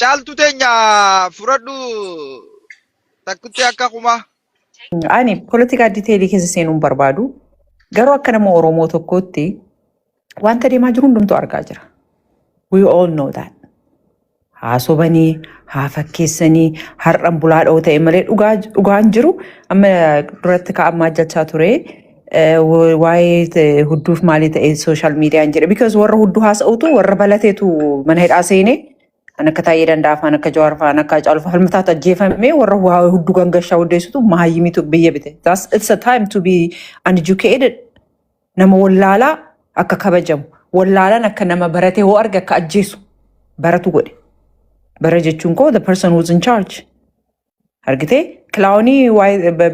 caaltu teenya fudhadhu takkutti akka kuma. Ani politika detailii keessa seenuun barbaadu garuu akka nama Oromoo tokkootti wanta deemaa jiru hundumtuu argaa jira. We all know that. Haasobanii, haa fakkeessanii, har'an bulaa dha'oo ta'e malee dhugaan jiru amma duratti kaa'amaa jechaa ture. Waa'ee hudduuf maalii ta'e social media jedhe because warra hudduu haasa'utu warra balateetu mana hidhaa seenee akka taa'ee danda'a afaan akka Jawaar fa'aan akka Hacaaluu fa'aa falmataatu ajjeefamee warra hudduu gangashaa hundeessitu mahayyimiitu biyya bite. It's a time to be uneducated. Nama wallaalaa akka kabajamu wallaalaan akka nama baratee hoo arge akka ajjeesu baratu godhe. Bara jechuun koo the person who's in charge. Argitee kilaawunii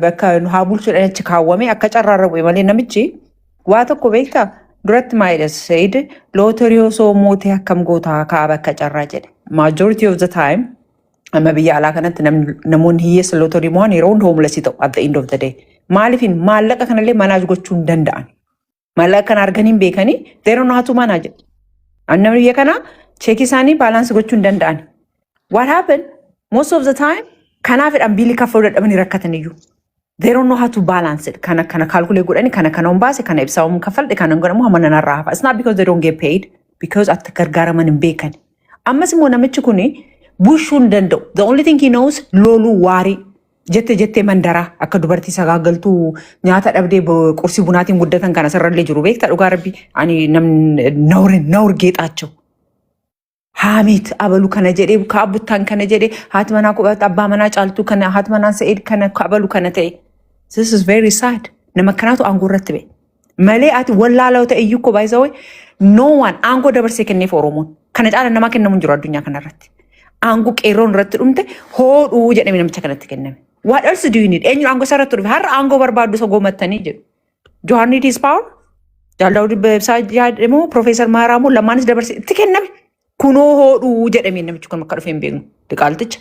bakka haa bulchuudhaan achi kaawwame akka carraarra bu'e malee namichi waa tokko beektaa duratti maayidhas sayid lootarii osoo mootee akkam gootaa kaaba akka carraa jedhe. Majority of the time amma biyya alaa kanatti namoonni hiyyeessa lootarii mo'an yeroo hunda hoomlasii ta'u at the end of the day. Maaliifin maallaqa kanallee manaaj gochuu hin danda'an. Maallaqa kana arganiin beekanii deeroon haatu manaa jedhe. Namni biyya kanaa cheekii isaanii baalaansi gochuu hin danda'an. What happened? Most of the time kanaafidhaan biilii kaffaluu dadhabanii rakkataniyyuu. They don't know how to balance it. Kana calculate godhani kana umbaase kana ibsaa kaffalde kana godhamu hamma nanarraa hafa. It's not because they don't get paid because at gargaaraman hin beekan. Ammas immoo namichi kuni bushuu hin danda'u. The only thing he knows looluu waarii jettee mandaraa akka dubartii sagaagaltuu nyaata dhabdee qursii bunaatiin guddatan kana sararlee jiru beektaa dhugaa rabbi ani namni nawr geexaachoo. Haamit abalu kana jedhee kaabuttaan kana jedhee haati manaa qubatte abbaa manaa caaltuu kana haati manaa sa'id kana abalu kana ta'e. This is very sad. Nama kanaatu aangoo irratti ba'e. Malee ati wallaalaa ta'e iyyuu ko baay'isawee no one aangoo dabarsee kenneef Oromoon. Kana caala nama kennamu hin jiru addunyaa kanarratti. Aangoo qeerroon irratti dhumte hoodhuu jedhame namicha kanatti kenname. What else do you need? Eenyu aangoo sarratti dhufe har'a aangoo barbaaddu isa goomattanii jedhu. John need his power. Jaalawdi Beebsaa jedhamu Profeesar Maaraamoo lamaanis dabarsee itti kenname. Kunoo hoodhuu jedhame namichi kun akka dhufe hin beeknu. Diqaalticha.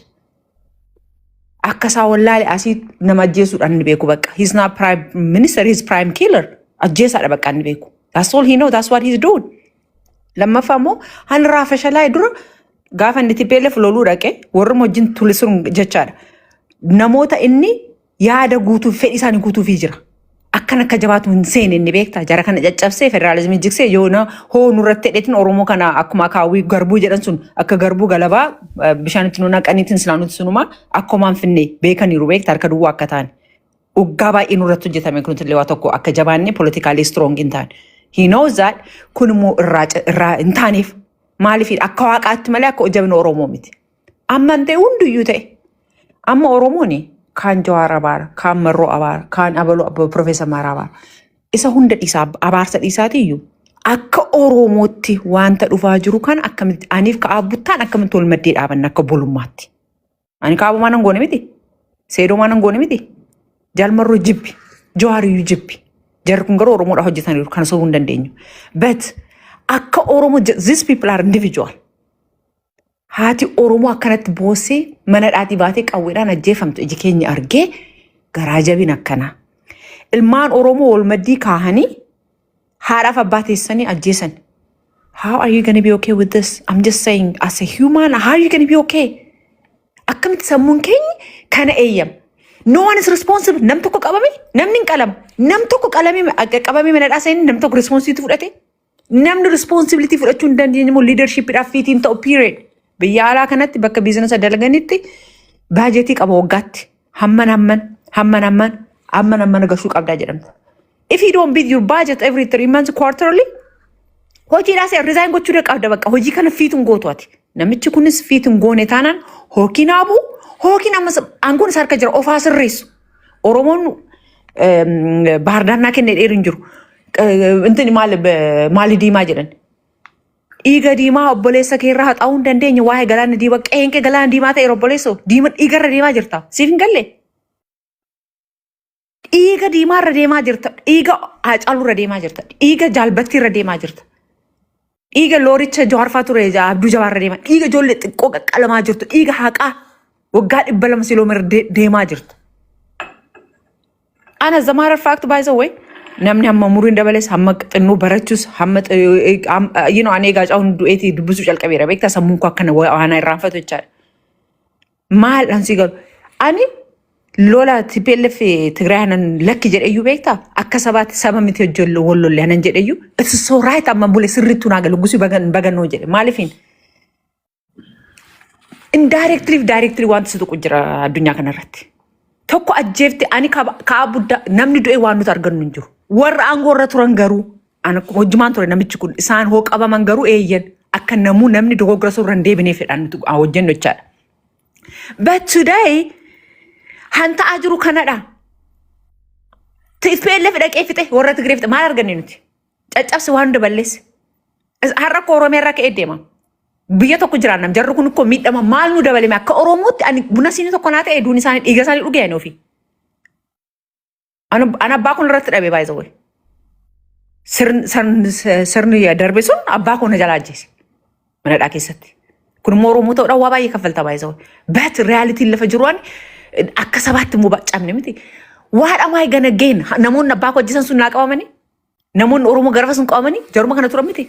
Akkasa wallaale asii nama ajjeesuudhaan ni beeku bakka. He's not prime minister, he's prime killer. Ajjeesaadha bakka ni beeku. That's all he knows, that's what he's doing. Lammaffaa immoo han raafa shalaa dura gaafa inni TPLF loluu dhaqe warra wajjin tulisuun jechaadha. Namoota inni yaada guutuuf fedhii isaanii guutuufii jira. Akkan akka jabaatu hin seene inni beektaa jara kana caccabsee federaalizimii jigsee yoona hoonu irratti hidheetiin Oromoo kana akkuma akaawwii garbuu jedhan sun akka garbuu galabaa bishaanitti nuuna qaniitiin silaanutti sunuma akkumaan finnee beekaniiru beektaa harka duwwaa akka ta'an. Uggaa baay'ee nurratti hojjetame kunuutti illee waa tokko akka jabaannee politikaalii strong hin ta'an. He knows that kun immoo irraa hin taaneef maaliif akka waaqaatti malee akka hojjabina Oromoo miti. Amman ta'e hunduyyuu ta'e amma Oromooni. Kaan Jawaar abaara, kaan Marroo abaara, kaan abalu Profeesar Maaraa abaara. Isa hunda dhiisaa abaarsa dhiisaatiiyyuu akka Oromootti wanta dhufaa jiru kan akkamitti aniif ka'aa buttaan akkamitti ol maddee dhaabanna akka bolummaatti. Ani kaaboo maanan goone miti. Seedoo maanan goone miti. Jaalmarroo jibbi. Jawaariyyuu jibbi. Jarri kun garuu Oromoodhaa hojjetaniiru kan osoo hin dandeenyu. But akka Oromoo these people are individual. Haati Oromoo akkanatti boossee mana dhaatii baatee qawweedhaan ajjeefamtu iji keenya argee garaa jabin akkana. Ilmaan Oromoo wal maddii kaahanii haadhaaf abbaa teessanii ajjeesan. How are you going to be okay with this? I'm just saying as a human, how are you going to be okay? Akkamitti sammuun keenya kana eeyyam. No one is responsible. Nam tokko qabame, namni hin qalama. Nam tokko qabame mana dhaasanii nam tokko responsibility fudhate. Namni responsibility fudhachuu hin dandeenye immoo leadershipidhaaf fiitiin ta'u period. Biyya alaa kanatti bakka biizinasa dalaganitti baajetii qaba waggaatti hamman gashuu qabdaa jedhamta. If you don't beat your budget every 3 months quarterly, hojiidhaas resign gochuu qabda bakka hojii kana fiituun gootu ati. Namichi kunis fiituun goone taanaan hookiin haabuu hookiin ammas aangoon isaa harka jira ofaa sirreessu. Oromoon baardaannaa kennee dheerin jiru. Intin maali diimaa jedhan. Dhiiga diimaa obboleessa keerraa haxaa'uu hin dandeenye waa'ee galaana diimaa qeenqee galaana diimaa ta'e obboleessoo dhiigarra deemaa jirta. Siif hin galle? Dhiiga diimaarra deemaa jirta. Dhiiga Hacaaluurra deemaa jirta. Dhiiga jaalbattiirra deemaa jirta. Dhiiga looricha Jawaarfaa ture Abduu Jawaarra deemaa. Dhiiga ijoollee xiqqoo qaqqalamaa jirtu. Dhiiga haqaa waggaa 200 kiiloomeetira deemaa jirta. Ana as a matter of fact by the way namni hamma muriin dabalees hamma xinnuu barachuus hamma ane gaacaa hundu'eetii dubbisuu calqabeera beektaa sammuun koo akkana waanaa irraanfatu jechaadha. maal ansi galu ani lola TPLF Tigraanan lakki jedheyyuu beekta akka sabaatti saba miti hojjollo wollolle anan jedheyyuu it's so right amma bule sirriitu naa galu gusi bagannoo jedhe maaliifin indirectly wanti situ jira addunyaa kanarratti tokko ajjeefte ani kaa budda namni du'e waan nuti argannu hin jiru warra aangoorra turan garuu ana hojjumaan ture namichi kun isaan hoo qabaman garuu eeyyan akka namni dogoggora surran deebinee fedhan nuti hojjennu jechaadha. But today hanta ajiru kanadha. TPLF dhaqee fixe warra Tigree fixe maal arganne nuti caccabsi waan daballees har'a ko Oromiyaa irraa ka'ee deema. Biyya tokko jiraannam jarri kun ko miidhama maal nu dabalame akka Oromootti ani buna siinii tokko naa ta'e duun isaanii dhiiga isaanii dhugee ani ofii. Ana abbaa kun irratti dhabe baay'ee zawwee. Sirni darbe sun abbaa kun na jalaa ajjeese. Mana dhaa keessatti. Kun immoo Oromoo ta'uudhaan waa baay'ee kaffalta baay'ee zawwee. But realitiin lafa jiruwaan akka sabaatti immoo baccamne miti. Waadha maay gana geen namoonni abbaa koo ajjeesan sun naa qabamanii namoonni Oromoo garafa sun qabamanii jaruma kana turan miti.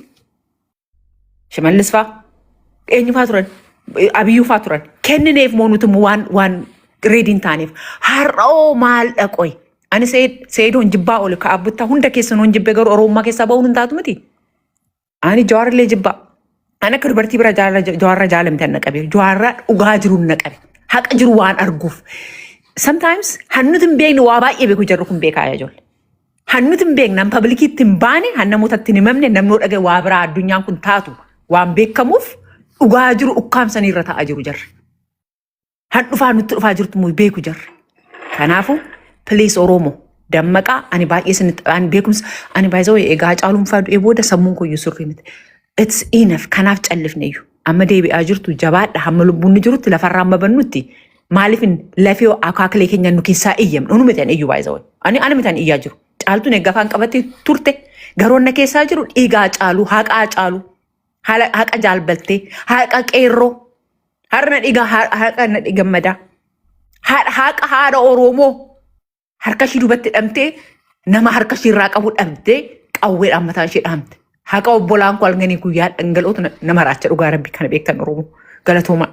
Shimallis faa eenyu faa turan Abiyyuu faa turan kennineef moo nuti waan reediin taaneef har'oo maal dhaqoy ani seedoon jibbaa ole ka abbuttaa hunda keessan hoon jibbee garuu Oromummaa keessaa ba'uun hin taatu miti. Ani Jawaarrillee jibbaa ani akka dubartii bira Jawaarra jaalamte anna qabe Jawaarra dhugaa jiru na qabe haqa jiru waan arguuf. Sometimes hannuti hin beekne waa baay'ee beeku jarru kun beekaa ijoollee. Hannuti hin beekne nam pablikiitti hin baane han namootatti hin himamne namni dhagee waa biraa addunyaan kun taatu waan beekamuuf dhugaa jiru ukkaamsanii irra taa'aa jiru jarri. Han dhufaa nutti dhufaa jirtu muu beeku jarri. Kanaafuu please Oromoo dammaqaa ani baay'ee sinitti ani beekumsa ani baay'ee egaa caaluun faa du'ee booda sammuun koyyuu sirrii miti. It's enough kanaaf callifneeyyu amma deebi'aa jirtu jabaadha hamma lubbuun jirutti lafarraa amma bannutti. Maaliifin lafee akaakilee keenya nu keessaa iyyamne unu mitan iyyuu baay'ee ani mitan iyyaa jiru caaltuun egaa afaan qabattee turte garoonna keessaa jiru dhiigaa caalu haqaa caalu haqa jaalbaltee haqa qeerroo harna dhiigaa haqa na dhigammadaa haqa haadha Oromoo harka ishii dubatti dhamtee nama harka ishii irraa qabu dhabdee qawweedhaan mataan ishee dhaamte haqa obbolaan koo alganii guyyaa dhangala'ootu nama raacha dhugaa rabbi kana beektan Oromoo galatoomaa.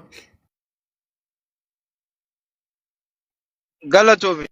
Galatoomi.